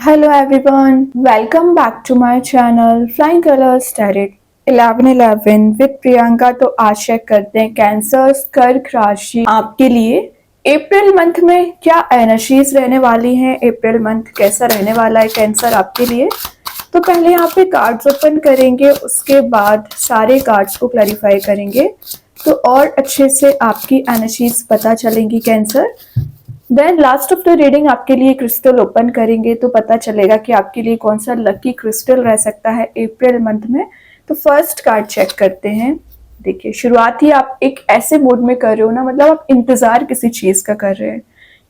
Hello everyone, welcome back to my channel Flying Colors Tarot 1111 with Priyanka. तो आज check करते हैं कैंसर कर्क राशि आपके लिए अप्रैल मंथ में क्या एनर्जीज रहने वाली हैं। अप्रैल मंथ कैसा रहने वाला है कैंसर आपके लिए। तो पहले यहाँ पे कार्ड्स ओपन करेंगे, उसके बाद सारे कार्ड्स को क्लैरिफाई करेंगे तो और अच्छे से आपकी एनर्जीज पता चलेंगी cancer. Then last of the reading आपके लिए क्रिस्टल ओपन करेंगे तो पता चलेगा कि आपके लिए कौन सा लकी क्रिस्टल रह सकता है अप्रैल मंथ में। तो फर्स्ट कार्ड चेक करते हैं। देखिए, शुरुआत ही आप एक ऐसे मूड में कर रहे हो ना, मतलब आप इंतजार किसी चीज का कर रहे हैं,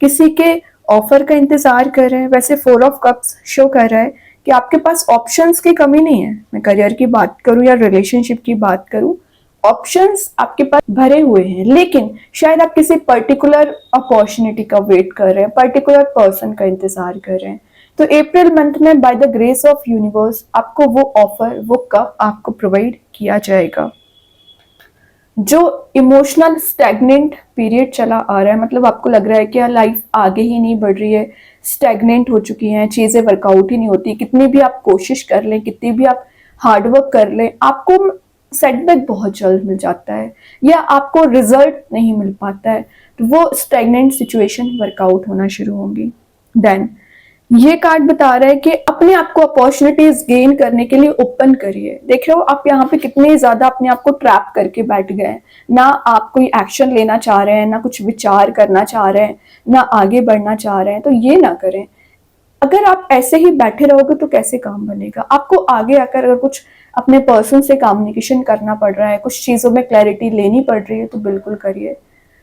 किसी के ऑफर का इंतजार कर रहे हैं। वैसे 4 ऑफ कप्स शो कर रहा है कि आपके पास ऑप्शंस की कमी नहीं है। मैं करियर की बात करूं या रिलेशनशिप की बात करूं, ऑप्शंस आपके पास भरे हुए हैं, लेकिन शायद आप किसी पर्टिकुलर अपॉर्चुनिटी का वेट कर रहे हैं, पर्टिकुलर पर्सन का इंतजार कर रहे हैं। तो अप्रैल मंथ में by the grace of universe आपको वो ऑफर, वो कप आपको प्रोवाइड किया जाएगा। जो इमोशनल स्टैग्नेंट पीरियड चला आ रहा है, मतलब आपको लग रहा है कि लाइफ आगे ही नहीं बढ़ रही है, स्टैग्नेंट हो चुकी हैं, चीजें वर्कआउट ही नहीं होती, कितनी भी आप कोशिश कर लें, कितनी भी आप हार्डवर्क कर लें, आपको सेटबैक बहुत जल्द मिल जाता है या आपको रिजल्ट नहीं मिल पाता है, तो वो स्टैग्नेंट सिचुएशन वर्कआउट होना शुरू होंगी। देन ये कार्ड बता रहा है कि अपने आप को अपॉर्चुनिटीज गेन करने के लिए ओपन करिए। देख रहे हो आप यहाँ पे कितने ज्यादा अपने आप को ट्रैप करके बैठ गए, ना आप कोई एक्शन लेना चाह रहे हैं, ना कुछ विचार करना चाह रहे हैं, ना आगे बढ़ना चाह रहे हैं। तो ये ना करें। अगर आप ऐसे ही बैठे रहोगे तो कैसे काम बनेगा। आपको आगे आकर अगर कुछ अपने पर्सन से कम्युनिकेशन करना पड़ रहा है, कुछ चीजों में क्लैरिटी लेनी पड़ रही है, तो बिल्कुल करिए।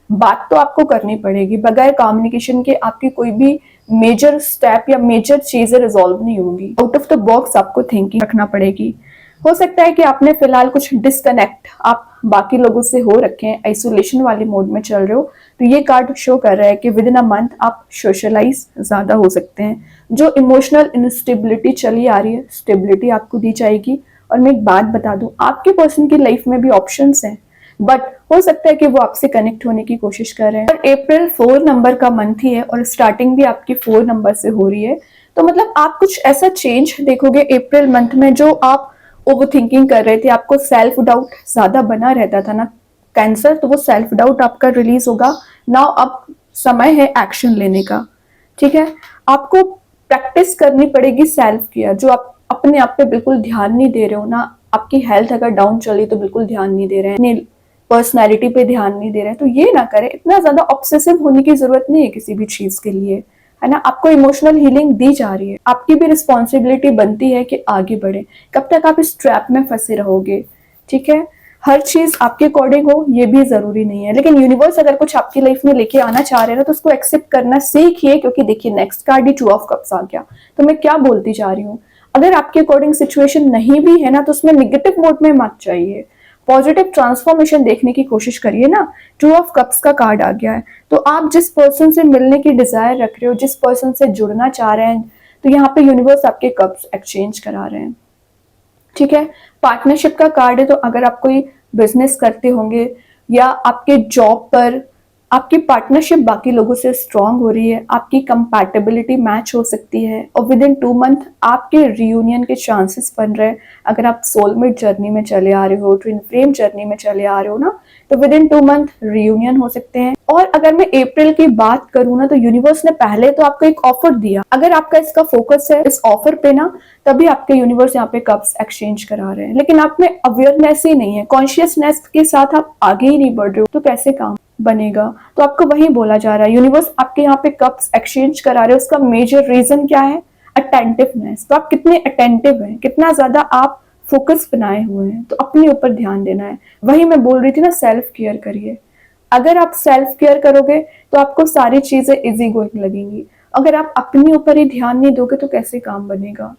बात तो आपको करनी पड़ेगी, बगैर कम्युनिकेशन के आपकी कोई भी मेजर स्टेप या मेजर चीजें रिजॉल्व नहीं होंगी। आउट ऑफ द बॉक्स आपको थिंकिंग रखना पड़ेगी। हो सकता है कि आपने फिलहाल कुछ डिस्कनेक्ट आप बाकी लोगों से हो रखे हैं, आइसोलेशन वाले मोड में चल रहे हो, तो ये कार्ड शो कर रहा है कि विद इन अ मंथ आप सोशलाइज ज्यादा हो सकते हैं। जो इमोशनल इंस्टेबिलिटी चली आ रही है, स्टेबिलिटी आपको दी जाएगी। और मैं एक बात बता दूं, आपके पर्सन की लाइफ में भी ऑप्शंस हैं, बट हो सकता है कि वो आपसे कनेक्ट होने की कोशिश कर रहे हैं। और अप्रैल 4 नंबर का मंथ ही है और स्टार्टिंग भी आपकी 4 नंबर से हो रही है, तो मतलब आप कुछ ऐसा चेंज देखोगे अप्रैल मंथ में। जो आप ओवर थिंकिंग कर रहे थे, आपको सेल्फ डाउट ज्यादा बना रहता था ना कैंसर, तो वो सेल्फ डाउट आपका रिलीज होगा। नाउ अब समय है एक्शन लेने का। ठीक है, आपको प्रैक्टिस करनी पड़ेगी सेल्फ केयर। जो आप अपने आप पे बिल्कुल ध्यान नहीं दे रहे हो ना, आपकी हेल्थ अगर डाउन चली तो बिल्कुल ध्यान नहीं दे रहे हैं, अपनी पर्सनैलिटी पे ध्यान नहीं दे रहे हैं, तो ये ना करें। इतना ज्यादा ऑब्सेसिव होने की जरूरत नहीं है किसी भी चीज के लिए, है ना। आपको इमोशनल हीलिंग दी जा रही है, आपकी भी रिस्पॉन्सिबिलिटी बनती है कि आगे बढ़े। कब तक आप इस ट्रैप में फंसे रहोगे। ठीक है, हर चीज आपके अकॉर्डिंग हो ये भी जरूरी नहीं है, लेकिन यूनिवर्स अगर कुछ आपकी लाइफ में लेके आना चाह रहे हैं ना, तो उसको एक्सेप्ट करना सीखिए। क्योंकि देखिए, नेक्स्ट कार्ड ही 2 ऑफ कप्स आ गया, तो मैं क्या बोलती जा रही हूँ। अगर आपके अकॉर्डिंग सिचुएशन नहीं भी है ना, तो उसमें निगेटिव मोड में मत जाइए, पॉजिटिव ट्रांसफॉर्मेशन देखने की कोशिश करिए ना। 2 ऑफ कप्स का कार्ड आ गया है, तो आप जिस पर्सन से मिलने की डिजायर रख रहे हो, जिस पर्सन से जुड़ना चाह रहे हैं, तो यहाँ पे यूनिवर्स आपके कप्स एक्सचेंज करा रहे हैं। ठीक है, पार्टनरशिप का कार्ड है, तो अगर आप कोई बिजनेस करते होंगे या आपके जॉब पर आपकी पार्टनरशिप बाकी लोगों से स्ट्रांग हो रही है, आपकी कंपैटिबिलिटी मैच हो सकती है, और विद इन 2 मंथ आपके रियूनियन के चांसेस बन रहे हैं। अगर आप सोलमेट जर्नी में चले आ रहे हो, ट्विन फ्लेम जर्नी में चले आ रहे हो ना, तो विद इन 2 मंथ रियूनियन हो सकते हैं। और अगर मैं अप्रैल की बात करूँ ना, तो यूनिवर्स ने पहले तो आपको एक ऑफर दिया। अगर आपका इसका फोकस है इस ऑफर पे ना, तभी आपके यूनिवर्स यहाँ पे कप्स एक्सचेंज करा रहे हैं। लेकिन आप में अवेयरनेस ही नहीं है, कॉन्शियसनेस के साथ आप आगे ही नहीं बढ़ रहे हो, तो कैसे काम बनेगा। तो आपको वही बोला जा रहा है, यूनिवर्स आपके यहाँ पे कप्स एक्सचेंज करा रहे हैं। उसका मेजर रीजन क्या है? अटेंटिवनेस। तो आप कितने अटेंटिव हैं, कितना ज्यादा आप फोकस बनाए हुए हैं, तो अपने ऊपर ध्यान देना है। वही मैं बोल रही थी ना, सेल्फ केयर करिए। अगर आप सेल्फ केयर करोगे तो आपको सारी चीजें इजी गोइंग लगेंगी। अगर आप अपने ऊपर ही ध्यान नहीं दोगे तो कैसे काम बनेगा।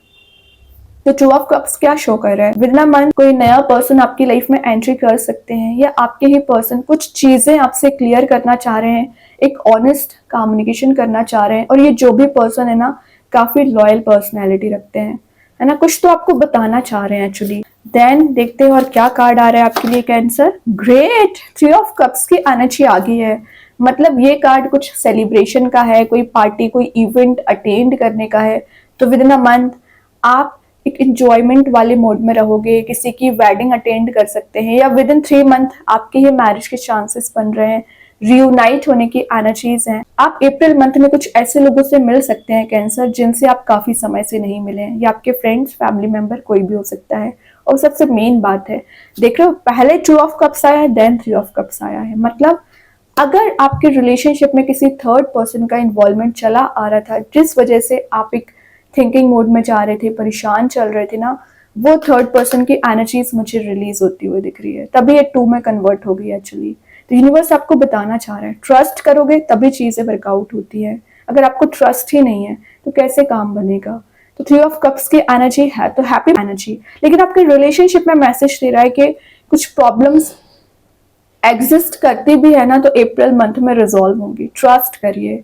तो 2 ऑफ कप्स क्या शो कर रहा है? विद इन अ मंथ कोई नया पर्सन आपकी लाइफ में एंट्री कर सकते हैं, या आपके ही पर्सन कुछ चीजें आपसे क्लियर करना चाह रहे हैं, एक ऑनेस्ट कम्युनिकेशन करना चाह रहे हैं। और ये जो भी पर्सन है ना, काफी लॉयल पर्सनैलिटी रखते हैं, है ना, कुछ तो आपको बताना चाह रहे हैं एक्चुअली। देन देखते हैं और क्या कार्ड आ रहा है आपके लिए कैंसर। ग्रेट, 3 ऑफ कप्स की एनर्जी आ गई है। मतलब ये कार्ड कुछ सेलिब्रेशन का है, कोई पार्टी, कोई इवेंट अटेंड करने का है। तो विद इन अ मंथ आप एक इंजॉयमेंट वाले मोड में रहोगे, किसी की वेडिंग अटेंड कर सकते हैं, या विद इन 3 मंथ आपके ही मैरिज के चांसेस बन रहे हैं, रियूनाइट होने की एनर्जीज हैं। आप अप्रैल मंथ में कुछ ऐसे लोगों से मिल सकते हैं कैंसर जिनसे आप काफी समय से नहीं मिले हैं, या आपके फ्रेंड्स, फैमिली मेंबर, कोई भी हो सकता है। और सबसे मेन बात है, देख रहे हो, पहले 2 ऑफ कप्स आया है, देन 3 ऑफ कप्स आया है। मतलब अगर आपके रिलेशनशिप में किसी थर्ड पर्सन का इन्वॉल्वमेंट चला आ रहा था, जिस वजह से आप एक थिंकिंग मोड में जा रहे थे, परेशान चल रहे थे ना, वो थर्ड पर्सन की एनर्जीज मुझे रिलीज होती हुई दिख रही है, तभी ये 2 में कन्वर्ट हो गई एक्चुअली। तो यूनिवर्स आपको बताना चाह रहा है, ट्रस्ट करोगे तभी चीजें वर्कआउट होती है। अगर आपको ट्रस्ट ही नहीं है तो कैसे काम बनेगा। तो 3 ऑफ कप्स की एनर्जी है तो हैप्पी एनर्जी, लेकिन आपके रिलेशनशिप में मैसेज दे रहा है कि कुछ प्रॉब्लम्स एग्जिस्ट करती भी है ना, तो अप्रैल मंथ में रिजॉल्व होंगी, ट्रस्ट करिए।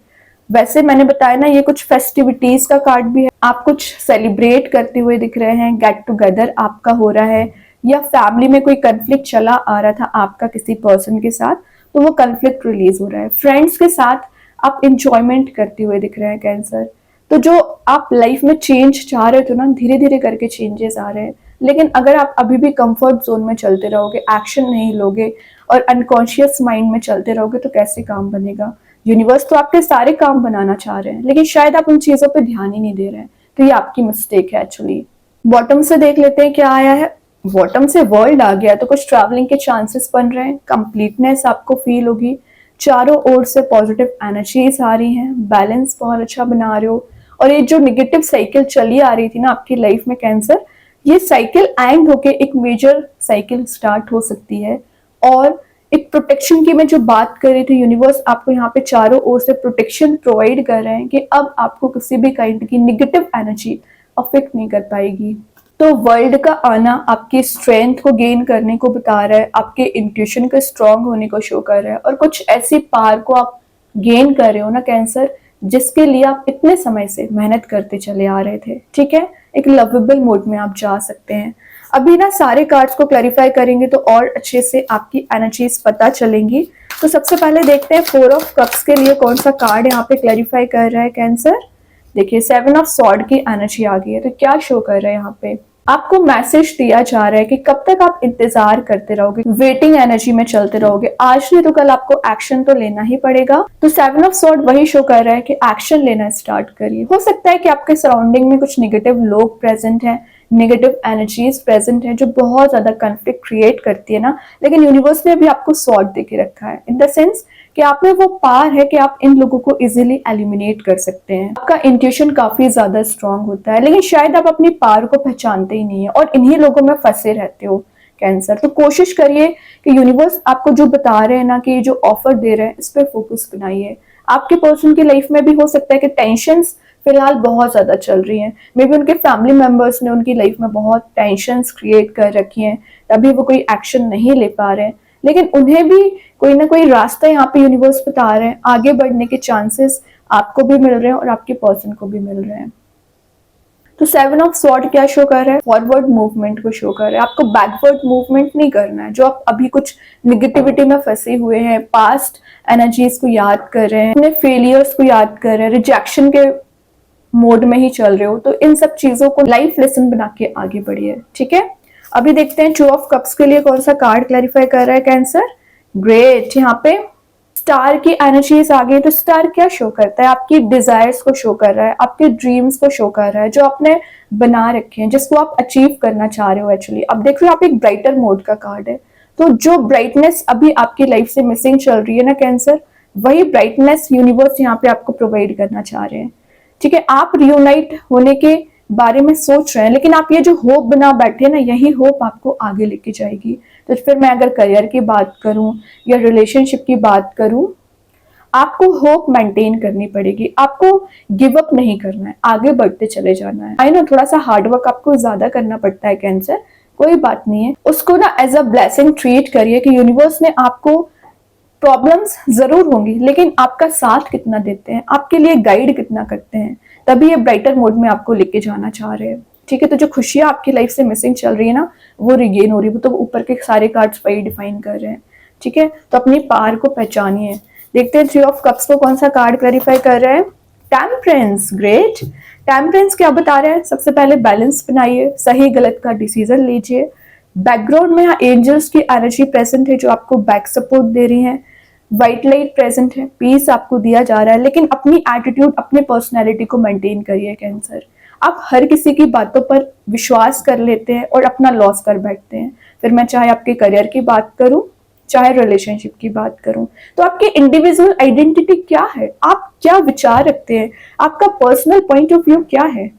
वैसे मैंने बताया ना, ये कुछ फेस्टिविटीज का कार्ड भी है, आप कुछ सेलिब्रेट करते हुए दिख रहे हैं, गेट टुगेदर आपका हो रहा है, या फैमिली में कोई कंफ्लिक्ट चला आ रहा था आपका किसी पर्सन के साथ, तो वो कंफ्लिक्ट रिलीज हो रहा है। फ्रेंड्स के साथ आप इंजॉयमेंट करते हुए दिख रहे हैं कैंसर। तो जो आप लाइफ में चेंज चाह रहे थे ना, धीरे धीरे करके चेंजेस आ रहे हैं। लेकिन अगर आप अभी भी कंफर्ट जोन में चलते रहोगे, एक्शन नहीं लोगे और अनकॉन्शियस माइंड में चलते रहोगे, तो कैसे काम बनेगा। यूनिवर्स तो आपके सारे काम बनाना चाह रहे हैं, लेकिन शायद आप उन चीजों पे ध्यान ही नहीं दे रहे हैं, तो ये आपकी मिस्टेक है एक्चुअली। बॉटम से देख लेते हैं क्या आया है। बॉटम से वर्ल्ड आ गया, तो कुछ ट्रैवलिंग के चांसेस बन रहे हैं, कंप्लीटनेस आपको फील होगी, चारों ओर से पॉजिटिव एनर्जीज आ रही हैं, बैलेंस बहुत अच्छा बना रहे हो। और ये जो निगेटिव साइकिल चली आ रही थी ना आपकी लाइफ में कैंसर, ये साइकिल एंड होके एक मेजर साइकिल स्टार्ट हो सकती है। और एक प्रोटेक्शन की मैं जो बात कर रही थी, यूनिवर्स आपको यहाँ पे चारों ओर से प्रोटेक्शन प्रोवाइड कर रहे हैं कि अब आपको किसी भी काइंड की निगेटिव एनर्जी अफेक्ट नहीं कर पाएगी। तो वर्ल्ड का आना आपकी स्ट्रेंथ को गेन करने को बता रहा है, आपके इंट्यूशन के स्ट्रांग होने को शो कर रहा है, और कुछ ऐसी पावर को आप गेन कर रहे हो ना कैंसर, जिसके लिए आप इतने समय से मेहनत करते चले आ रहे थे। ठीक है, एक लवेबल मोड में आप जा सकते हैं। अभी ना सारे कार्ड्स को क्लैरिफाई करेंगे तो और अच्छे से आपकी एनर्जीज पता चलेंगी। तो सबसे पहले देखते हैं 4 ऑफ कप्स के लिए कौन सा कार्ड यहाँ पे क्लैरिफाई कर रहा है कैंसर। देखिए 7 ऑफ सॉर्ड की एनर्जी आ गई है, तो क्या शो कर रहा है यहाँ पे, आपको मैसेज दिया जा रहा है कि कब तक आप इंतजार करते रहोगे, वेटिंग एनर्जी में चलते रहोगे, आज नहीं तो कल आपको एक्शन तो लेना ही पड़ेगा। तो 7 ऑफ सॉर्ड वही शो कर रहा है कि एक्शन लेना स्टार्ट करिए। हो सकता है कि आपके सराउंडिंग में कुछ निगेटिव लोग प्रेजेंट हैं, नेगेटिव एनर्जीज प्रेजेंट है, जो बहुत ज्यादा कंफ्लिक्ट क्रिएट करती है ना, लेकिन यूनिवर्स ने अभी आपको सॉर्ट देके रखा है, इन द सेंस कि आप में वो पावर है कि आप इन लोगों को इजीली एलिमिनेट कर सकते हैं। आपका इंट्यूशन काफी ज्यादा स्ट्रांग होता है, लेकिन शायद आप अपनी पावर को पहचानते ही नहीं है और इन्हीं लोगों में फंसे रहते हो कैंसर। तो कोशिश करिए कि यूनिवर्स आपको जो बता रहे हैं ना, कि जो ऑफर दे रहे हैं, इस पर फोकस बनाइए। आपके पर्सन की लाइफ में भी हो सकता है कि टेंशंस फिलहाल बहुत ज्यादा चल रही हैं, मे बी उनके फैमिली मेंबर्स ने उनकी लाइफ में बहुत टेंशंस क्रिएट कर रखी हैं, तभी वो कोई एक्शन नहीं ले पा रहे हैं, लेकिन उन्हें भी कोई ना कोई रास्ता यहाँ पे यूनिवर्स बता रहे हैं, आगे बढ़ने के चांसेस आपको भी मिल रहे हैं और आपके पर्सन को भी मिल रहे हैं। तो 7 ऑफ सॉर्ड क्या शो कर रहा है, फॉरवर्ड मूवमेंट को शो कर रहा है। आपको बैकवर्ड मूवमेंट नहीं करना है। जो आप अभी कुछ निगेटिविटी में फंसे हुए हैं, पास्ट एनर्जीज को याद कर रहे हैं, अपने फेलियर्स को याद कर रहे हैं, रिजेक्शन के मोड में ही चल रहे हो, तो इन सब चीजों को लाइफ लेसन बना के आगे बढ़िए। ठीक है, अभी देखते हैं 2 ऑफ कप्स के लिए कौन सा कार्ड क्लैरिफाई कर रहा है कैंसर। ग्रेट, यहाँ पे स्टार की एनर्जीज आ गई। तो स्टार क्या शो करता है, आपकी डिजायर्स को शो कर रहा है, आपके ड्रीम्स को शो कर रहा है, जो आपने बना रखे हैं, जिसको आप अचीव करना चाह रहे हो। एक्चुअली अब देख रहे हो, आप एक ब्राइटर मोड का कार्ड है, तो जो ब्राइटनेस अभी आपकी लाइफ से मिसिंग चल रही है ना कैंसर, वही ब्राइटनेस यूनिवर्स यहाँ पे आपको प्रोवाइड करना चाह रहे हैं। ठीक है, आप रियूनाइट होने के बारे में सोच रहे हैं, लेकिन आप ये जो होप बना बैठे ना, यही होप आपको आगे लेके जाएगी। तो फिर मैं अगर करियर की बात करूं या रिलेशनशिप की बात करूं, आपको होप मेंटेन करनी पड़ेगी, आपको गिव अप नहीं करना है, आगे बढ़ते चले जाना है। आई नो थोड़ा सा हार्डवर्क आपको ज्यादा करना पड़ता है कैंसर, कोई बात नहीं है, उसको ना एज अ ब्लेसिंग ट्रीट करिए कि यूनिवर्स ने आपको, प्रॉब्लम्स जरूर होंगी लेकिन आपका साथ कितना देते हैं, आपके लिए गाइड कितना करते हैं, तभी ये ब्राइटर मोड में आपको लेके जाना चाह रहे हैं। ठीक है, तो जो खुशियां आपकी लाइफ से मिसिंग चल रही है ना, वो रिगेन हो रही है, वो तो ऊपर के सारे कार्ड्स वही डिफाइन कर रहे हैं। ठीक है, तो अपनी पावर को पहचानिए। देखते हैं 3 ऑफ कप्स को कौन सा कार्ड क्लैरिफाई कर रहा है। Temperance, great. टेम्परेंस क्या बता रहे हैं? सबसे पहले बैलेंस बनाइए, सही गलत का डिसीजन लीजिए। बैकग्राउंड में यहाँ एंजल्स की एनर्जी प्रेजेंट है जो आपको बैक सपोर्ट दे रही है। व्हाइट लाइट प्रेजेंट है, पीस आपको दिया जा रहा है, लेकिन अपनी एटीट्यूड, अपने पर्सनैलिटी को मेंटेन करिए कैंसर। आप हर किसी की बातों पर विश्वास कर लेते हैं और अपना लॉस कर बैठते हैं। फिर मैं चाहे आपके करियर की बात करूं, चाहे रिलेशनशिप की बात करूं, तो आपकी इंडिविजुअल आइडेंटिटी क्या है? आप क्या विचार रखते हैं? आपका पर्सनल पॉइंट ऑफ व्यू क्या है?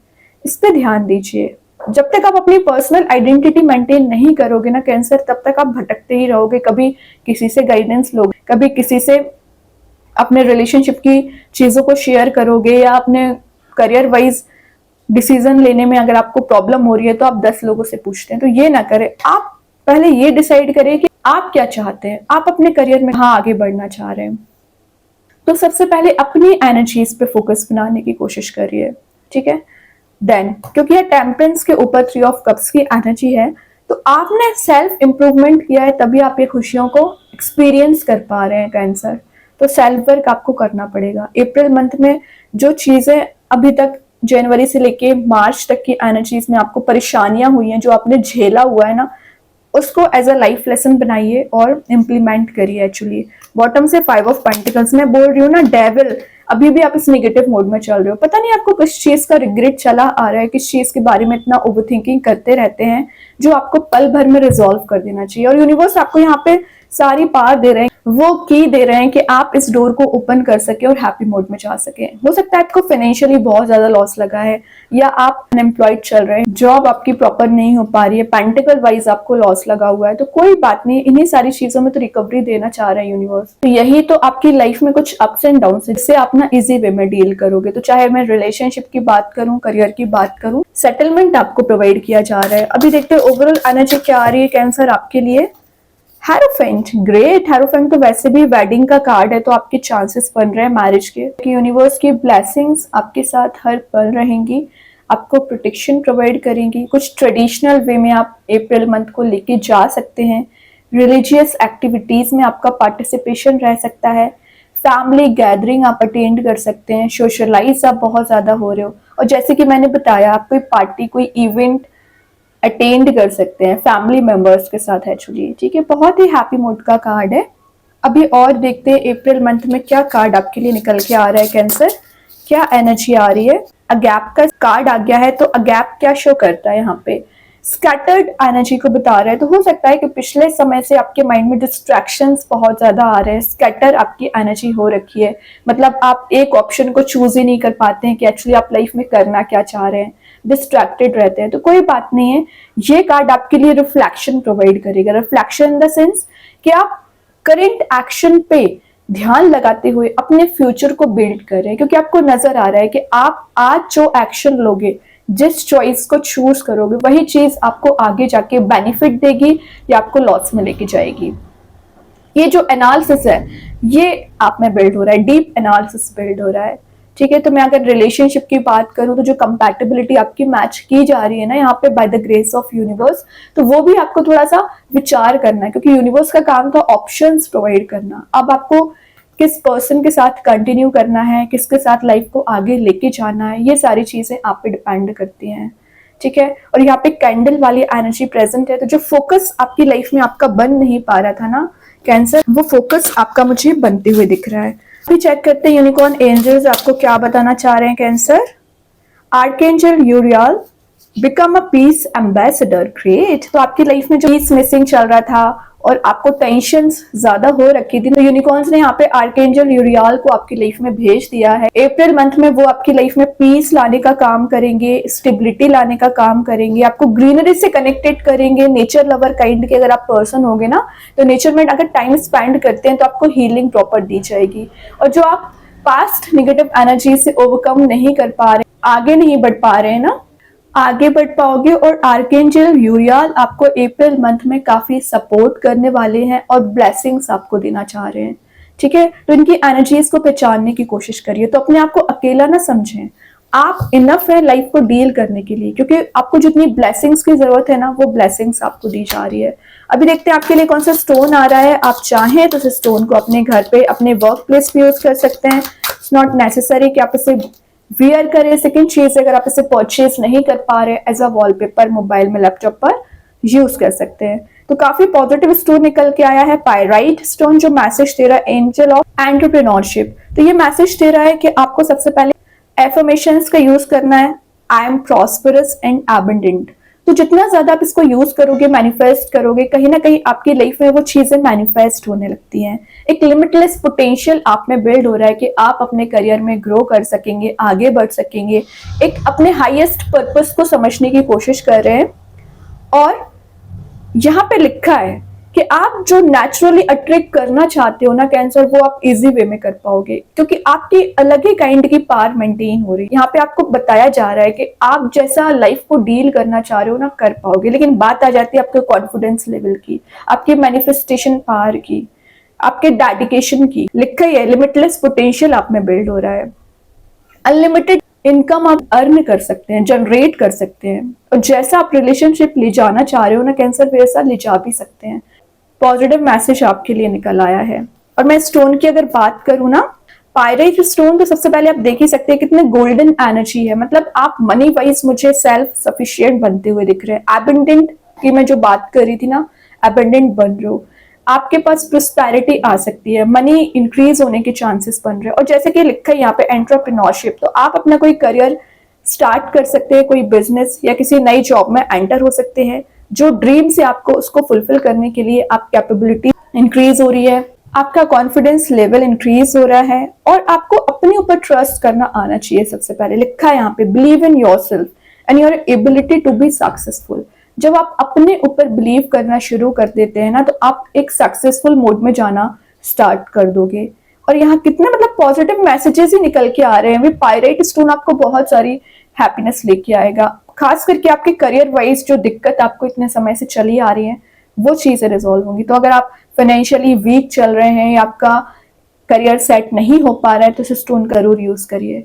इस पर ध्यान दीजिए। जब तक आप अपनी पर्सनल आइडेंटिटी मेंटेन नहीं करोगे ना कैंसर, तब तक आप भटकते ही रहोगे। कभी किसी से गाइडेंस लोगे, कभी किसी से अपने रिलेशनशिप की चीजों को शेयर करोगे, या अपने करियर वाइज डिसीजन लेने में अगर आपको प्रॉब्लम हो रही है तो आप 10 लोगों से पूछते हैं। तो ये ना करें। आप पहले ये डिसाइड करें कि आप क्या चाहते हैं, आप अपने करियर में कहाँ आगे बढ़ना चाह रहे हैं। तो सबसे पहले अपनी एनर्जीज पे फोकस बनाने की कोशिश करिए, ठीक है। देन क्योंकि ये टेम्परेंस के ऊपर 3 ऑफ कप्स की एनर्जी है, तो आपने सेल्फ इंप्रूवमेंट किया है, तभी आप ये खुशियों को एक्सपीरियंस कर पा रहे हैं कैंसर। तो सेल्फ वर्क आपको करना पड़ेगा। अप्रैल मंथ में जो चीजें अभी तक जनवरी से लेके मार्च तक की एनर्जीज में आपको परेशानियां हुई हैं, जो आपने झेला हुआ है ना, उसको एज अ लाइफ लेसन बनाइए और इम्प्लीमेंट करिए। एक्चुअली बॉटम से 5 ऑफ पेंटिकल्स में बोल रही हूँ ना, डेविल, अभी भी आप इस नेगेटिव मोड में चल रहे हो। पता नहीं आपको किस चीज का रिग्रेट चला आ रहा है, किस चीज के बारे में इतना ओवरथिंकिंग करते रहते हैं, जो आपको पल भर में रिजॉल्व कर देना चाहिए। और यूनिवर्स आपको यहाँ पे सारी पावर दे रहे हैं, वो की दे रहे हैं कि आप इस डोर को ओपन कर सके और हैप्पी मोड में जा सके। हो सकता है आपको फाइनेंशियली बहुत ज्यादा लॉस लगा है, या आप अनएम्प्लॉयड चल रहे हैं, जॉब आपकी प्रॉपर नहीं हो पा रही है, पेंटिकल वाइज आपको लॉस लगा हुआ है। तो कोई बात नहीं, इन्हीं सारी चीजों में तो रिकवरी देना चाह रहा है यूनिवर्स। तो यही तो आपकी लाइफ में कुछ अप्स एंड डाउन है, जिससे आप ना इजी वे में डील करोगे। तो चाहे मैं रिलेशनशिप की बात करूं, करियर की बात करूं, सेटलमेंट आपको प्रोवाइड किया जा रहा है। अभी देखते हैं ओवरऑल एनर्जी क्या आ रही है कैंसर आपके लिए। Hierophant, great. हेरोफेंट तो वैसे भी वेडिंग का कार्ड है, तो आपके चांसेस बन रहे हैं मैरिज के। यूनिवर्स की ब्लेसिंग्स आपके साथ हर पल रहेंगी, आपको प्रोटेक्शन प्रोवाइड करेंगी। कुछ ट्रेडिशनल वे में आप अप्रैल मंथ को लेके जा सकते हैं। रिलीजियस एक्टिविटीज में आपका पार्टिसिपेशन रह सकता है। फैमिली गैदरिंग आप अटेंड कर सकते हैं। सोशलाइज आप बहुत ज्यादा हो रहे हो, और जैसे कि मैंने बताया, आप कोई पार्टी, कोई इवेंट अटेंड कर सकते हैं फैमिली मेंबर्स के साथ एक्चुअली, ठीक है। बहुत ही हैप्पी मूड का कार्ड है। अभी और देखते हैं अप्रैल मंथ में क्या कार्ड आपके लिए निकल के आ रहा है कैंसर, क्या एनर्जी आ रही है। अगैप का कार्ड आ गया है, तो अगैप क्या शो करता है यहाँ पे? स्कैटर्ड एनर्जी को बता रहा है। तो हो सकता है कि पिछले समय से आपके माइंड में डिस्ट्रैक्शंस बहुत ज्यादा आ रहे हैं, स्कैटर आपकी एनर्जी हो रखी है। मतलब आप एक ऑप्शन को चूज ही नहीं कर पाते हैं कि एक्चुअली आप लाइफ में करना क्या चाह रहे हैं, डिस्ट्रैक्टेड रहते हैं। तो कोई बात नहीं है, ये कार्ड आपके लिए रिफ्लेक्शन प्रोवाइड करेगा। रिफ्लेक्शन इन द सेंस कि आप करेंट एक्शन पे ध्यान लगाते हुए अपने फ्यूचर को बिल्ड कर रहे हैं, क्योंकि आपको नजर आ रहा है कि आप आज जो एक्शन लोगे, जिस चॉइस को चूज करोगे, वही चीज आपको आगे जाके बेनिफिट देगी या आपको लॉस में लेके जाएगी। ये जो एनालिसिस है, ये आप में बिल्ड हो रहा है, डीप एनालिसिस बिल्ड हो रहा है, ठीक है। तो मैं अगर रिलेशनशिप की बात करूं, तो जो कंपैटिबिलिटी आपकी मैच की जा रही है ना यहाँ पे by the grace of universe, तो वो भी आपको थोड़ा सा विचार करना है, क्योंकि यूनिवर्स का काम था ऑप्शंस प्रोवाइड करना। अब आपको किस पर्सन के साथ कंटिन्यू करना है, किसके साथ लाइफ को आगे लेके जाना है, ये सारी चीजें आप पे डिपेंड करती हैं, ठीक है। और यहाँ पे कैंडल वाली एनर्जी प्रेजेंट है, तो जो फोकस आपकी लाइफ में आपका बन नहीं पा रहा था ना कैंसर, वो फोकस आपका मुझे बनते हुए दिख रहा है। अभी चेक करते हैं यूनिकॉर्न एंजल्स आपको क्या बताना चाह रहे हैं cancer. Archangel यूरियल, become a piece ambassador, great. तो आपकी लाइफ में जो पीस मिसिंग चल रहा था और आपको टेंशन ज्यादा हो रखी थी, तो यूनिकॉर्न्स ने यहाँ पे आर्कएंजल यूरियल को आपकी लाइफ में भेज दिया है। अप्रैल मंथ में वो आपकी लाइफ में पीस लाने का काम करेंगे, स्टेबिलिटी लाने का काम करेंगे, आपको ग्रीनरी से कनेक्टेड करेंगे। नेचर लवर काइंड के अगर आप पर्सन होगे ना, तो नेचर में अगर टाइम स्पेंड करते हैं तो आपको हीलिंग प्रॉपर दी जाएगी। और जो आप पास्ट नेगेटिव एनर्जी से ओवरकम नहीं कर पा रहे, आगे नहीं बढ़ पा रहे हैं ना, आगे बढ़ पाओगे। और आर्कएंजल यूरियल आपको अप्रैल मंथ में काफी सपोर्ट करने वाले हैं और ब्लेसिंग्स आपको देना चाह रहे हैं, ठीक है। तो इनकी एनर्जीज को पहचानने की कोशिश करिए। तो अपने आप को अकेला ना समझें, आप इनफ है लाइफ को डील करने के लिए, क्योंकि आपको जितनी ब्लेसिंग्स की जरूरत है ना, वो ब्लेसिंग्स आपको दी जा रही है। अभी देखते हैं आपके लिए कौन सा स्टोन आ रहा है। आप चाहें तो इस स्टोन को अपने घर पे, अपने वर्क प्लेस पे यूज कर सकते हैं। इट्स नॉट नेसेसरी कि आप इसे वियर करें। सेकंड चीज, अगर आप इसे परचेज नहीं कर पा रहे, एज अ वॉलपेपर मोबाइल में, लैपटॉप पर यूज कर सकते हैं। तो काफी पॉजिटिव स्टोन निकल के आया है पायराइट स्टोन, जो मैसेज दे रहा है एंजल ऑफ एंटरप्रेन्योरशिप। तो ये मैसेज दे रहा है कि आपको सबसे पहले एफर्मेशंस का यूज करना है, I am prosperous and abundant. तो जितना ज्यादा आप इसको यूज करोगे, मैनिफेस्ट करोगे, कहीं ना कहीं आपकी लाइफ में वो चीजें मैनिफेस्ट होने लगती हैं। एक लिमिटलेस पोटेंशियल आप में बिल्ड हो रहा है कि आप अपने करियर में ग्रो कर सकेंगे, आगे बढ़ सकेंगे, एक अपने हाईएस्ट पर्पस को समझने की कोशिश कर रहे हैं। और यहाँ पे लिखा है कि आप जो नेचुरली अट्रैक्ट करना चाहते हो ना कैंसर, वो आप इजी वे में कर पाओगे, क्योंकि आपकी अलग ही काइंड की पावर मेंटेन हो रही है। यहाँ पे आपको बताया जा रहा है कि आप जैसा लाइफ को डील करना चाह रहे हो ना, कर पाओगे। लेकिन बात आ जाती है आपके कॉन्फिडेंस लेवल की, आपके मैनिफेस्टेशन पावर की, आपके डेडिकेशन की। लिखा ही है लिमिटलेस पोटेंशियल आप में बिल्ड हो रहा है, अनलिमिटेड इनकम आप अर्न कर सकते हैं, जनरेट कर सकते हैं। और जैसा आप रिलेशनशिप ले जाना चाह रहे हो ना कैंसर, वैसा ले जा भी सकते हैं। पॉजिटिव मैसेज आपके लिए निकल आया है। और मैं स्टोन की अगर बात करूँ ना, पायराइट स्टोन, तो सबसे पहले आप देख ही सकते हैं कितने गोल्डन एनर्जी है। मतलब आप मनी वाइज मुझे सेल्फ सफिशिएंट बनते हुए दिख रहे हैं। एबंडेंट की मैं जो बात कर रही थी ना, एबंडेंट बन रहे हो, आपके पास प्रोस्पेरिटी आ सकती है, मनी इंक्रीज होने के चांसेस बन रहे हैं। और जैसे कि लिखा है यहाँ पे एंटरप्रेन्योरशिप, तो आप अपना कोई करियर स्टार्ट कर सकते हैं, कोई बिजनेस या किसी नई जॉब में एंटर हो सकते हैं। जो ड्रीम से आपको उसको फुलफिल करने के लिए आप कैपेबिलिटी इंक्रीज हो रही है, आपका कॉन्फिडेंस लेवल इंक्रीज हो रहा है, और आपको अपने ऊपर ट्रस्ट करना आना चाहिए। सबसे पहले लिखा है यहाँ पे, believe in yourself and your ability to be successful. जब आप अपने ऊपर बिलीव करना शुरू कर देते हैं ना, तो आप एक सक्सेसफुल मोड में जाना स्टार्ट कर दोगे। और यहाँ कितने मतलब पॉजिटिव मैसेजेस ही निकल के आ रहे हैं। पायराइट स्टोन आपको बहुत सारी हैप्पीनेस लेके आएगा, खास करके आपके करियर वाइज जो दिक्कत आपको इतने समय से चली आ रही है, वो चीजें रिजॉल्व होंगी। तो अगर आप फाइनेंशियली वीक चल रहे हैं या आपका करियर सेट नहीं हो पा रहा है, तो इस स्टोन का जरूर यूज करिए।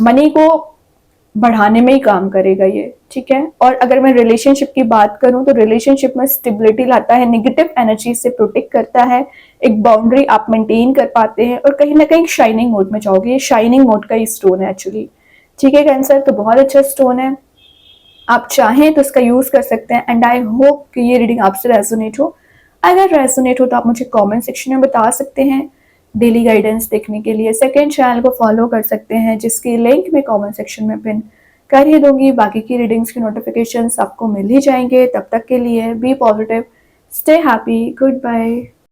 मनी को बढ़ाने में ही काम करेगा ये, ठीक है। और अगर मैं रिलेशनशिप की बात करूं, तो रिलेशनशिप में स्टेबिलिटी लाता है, नेगेटिव एनर्जी से प्रोटेक्ट करता है, एक बाउंड्री आप मेंटेन कर पाते हैं, और कहीं ना कहीं शाइनिंग मोड में जाओगे। ये शाइनिंग मोड का ही स्टोन है एक्चुअली, ठीक है कैंसर। तो बहुत अच्छा स्टोन है, आप चाहें तो इसका यूज कर सकते हैं। एंड आई होप कि ये रीडिंग आपसे रेजोनेट हो। अगर रेजोनेट हो तो आप मुझे कमेंट सेक्शन में बता सकते हैं। डेली गाइडेंस देखने के लिए सेकंड चैनल को फॉलो कर सकते हैं, जिसकी लिंक मैं कमेंट सेक्शन में पिन कर ही दूंगी। बाकी की रीडिंग्स की नोटिफिकेशंस आपको मिल ही जाएंगे। तब तक के लिए be positive, stay happy, good bye.